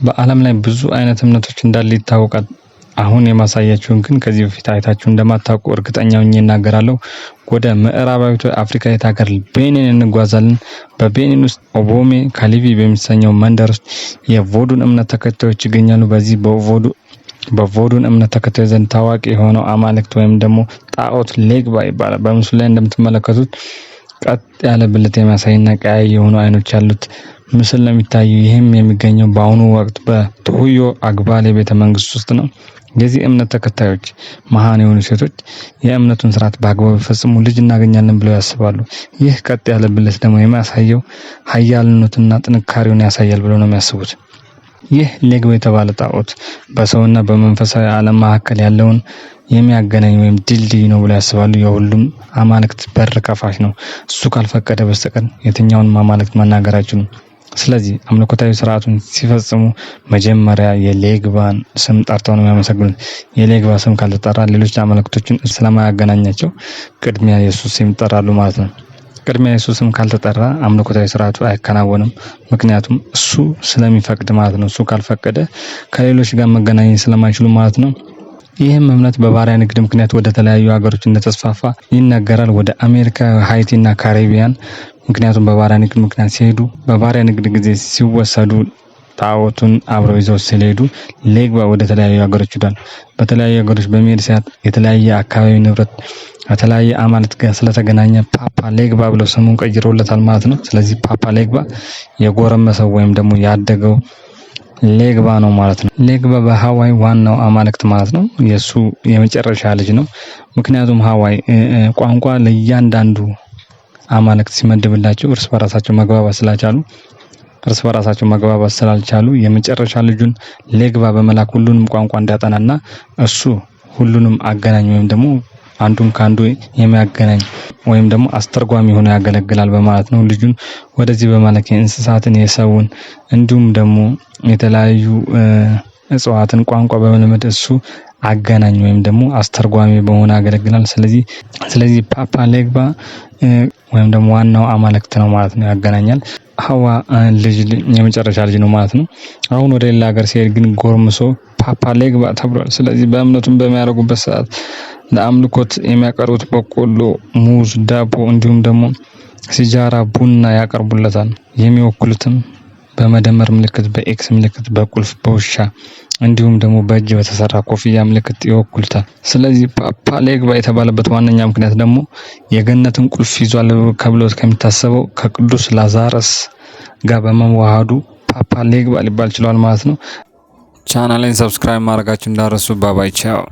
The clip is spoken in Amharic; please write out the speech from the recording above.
በዓለም ላይ ብዙ አይነት እምነቶች እንዳለ ይታወቃል። አሁን የማሳያችሁን ግን ከዚህ በፊት አይታችሁ እንደማታውቁ እርግጠኛ ሆኜ እናገራለሁ። ወደ ምዕራባዊቱ አፍሪካዊት ሀገር ቤኒን እንጓዛለን። በቤኒን ውስጥ ኦቦሜ ካሊቪ በሚሰኘው መንደር ውስጥ የቮዱን እምነት ተከታዮች ይገኛሉ። በዚህ በቮዱን እምነት ተከታዮች ዘንድ ታዋቂ የሆነው አማልክት ወይም ደግሞ ጣዖት ሌግባ ይባላል። በምስሉ ላይ እንደምትመለከቱት ቀጥ ያለ ብልት የሚያሳይና ቀያይ የሆኑ አይኖች ያሉት ምስል ነው የሚታየው። ይህም የሚገኘው በአሁኑ ወቅት በቶዮ አግባሌ ቤተ መንግስት ውስጥ ነው። የዚህ እምነት ተከታዮች መሃን የሆኑ ሴቶች የእምነቱን ስርዓት በአግባቡ ፈጽሙ ልጅ እናገኛለን ብለው ያስባሉ። ይህ ቀጥ ያለ ብልት ደግሞ የሚያሳየው ኃያልነቱና ጥንካሬውን ያሳያል ብለው ነው የሚያስቡት። ይህ ሌግባ የተባለ ጣዖት በሰውና በመንፈሳዊ ዓለም መካከል ያለውን የሚያገናኝ ወይም ድልድይ ነው ብለው ያስባሉ። የሁሉም አማልክት በር ከፋች ነው። እሱ ካልፈቀደ በስተቀር የትኛውንም አማልክት ማናገር አይችሉም። ስለዚህ አምልኮታዊ ስርዓቱን ሲፈጽሙ መጀመሪያ የሌግባን ስም ጠርተው ነው የሚያመሰግኑት። የሌግባ ስም ካልተጠራ ሌሎች አማልክቶችን ስለማያገናኛቸው ቅድሚያ የኢየሱስ ስም ይጠራሉ ማለት ነው። ቅድሚያ የኢየሱስ ስም ካልተጠራ አምልኮታዊ ስርዓቱ አይከናወንም። ምክንያቱም እሱ ስለሚፈቅድ ማለት ነው። እሱ ካልፈቀደ ከሌሎች ጋር መገናኘት ስለማይችሉ ማለት ነው። ይህም እምነት በባሪያ ንግድ ምክንያት ወደ ተለያዩ ሀገሮች እንደተስፋፋ ይነገራል። ወደ አሜሪካ፣ ሃይቲ እና ካሪቢያን ምክንያቱም በባሪያ ንግድ ምክንያት ሲሄዱ በባሪያ ንግድ ጊዜ ሲወሰዱ ጣዖቱን አብረው ይዘው ስለሄዱ ሌግባ ወደ ተለያዩ ሀገሮች ሄዷል። በተለያዩ ሀገሮች በሚሄድ ሰዓት የተለያየ አካባቢ ንብረት ከተለያየ አማልክት ጋር ስለተገናኘ ፓፓ ሌግባ ብለው ስሙን ቀይረውለታል ማለት ነው። ስለዚህ ፓፓ ሌግባ የጎረመሰው ወይም ደግሞ ያደገው ሌግባ ነው ማለት ነው። ሌግባ በሃዋይ ዋናው አማልክት ማለት ነው። የሱ የመጨረሻ ልጅ ነው። ምክንያቱም ሃዋይ ቋንቋ ለእያንዳንዱ አማልክት ሲመድብላቸው እርስ በራሳቸው መግባባት ስላልቻሉ የመጨረሻ ልጁን ሌግባ በመላክ ሁሉንም ቋንቋ እንዲያጠናና እሱ ሁሉንም አገናኝ ወይም ደግሞ አንዱን ካንዱ የሚያገናኝ ወይም ደግሞ አስተርጓሚ ሆኖ ያገለግላል በማለት ነው። ልጁን ወደዚህ በመላክ የእንስሳትን የሰውን እንዲሁም ደግሞ የተለያዩ እጽዋትን ቋንቋ በመልመድ እሱ አገናኝ ወይም ደግሞ አስተርጓሚ በመሆን ያገለግላል። ስለዚህ ፓፓ ሌግባ ወይም ደግሞ ዋናው አማልክት ነው ማለት ነው። ያገናኛል። ሀዋ ልጅ የመጨረሻ ልጅ ነው ማለት ነው። አሁን ወደ ሌላ ሀገር ሲሄድ ግን ጎርምሶ ፓፓ ሌግባ ተብሏል። ስለዚህ በእምነቱም በሚያደርጉበት ሰዓት ለአምልኮት የሚያቀርቡት በቆሎ፣ ሙዝ፣ ዳቦ እንዲሁም ደግሞ ሲጃራ፣ ቡና ያቀርቡለታል። የሚወክሉትም በመደመር ምልክት፣ በኤክስ ምልክት፣ በቁልፍ፣ በውሻ እንዲሁም ደግሞ በእጅ በተሰራ ኮፍያ ምልክት ይወክሉታል። ስለዚህ ፓፓ ሌግባ የተባለበት ዋነኛ ምክንያት ደግሞ የገነትን ቁልፍ ይዟል ከብሎት ከሚታሰበው ከቅዱስ ላዛረስ ጋር በመዋሃዱ ፓፓ ሌግባ ሊባል ችሏል ማለት ነው። ቻናሌን ሰብስክራይብ ማድረጋችሁ እንዳረሱ። ባባይ ቻው።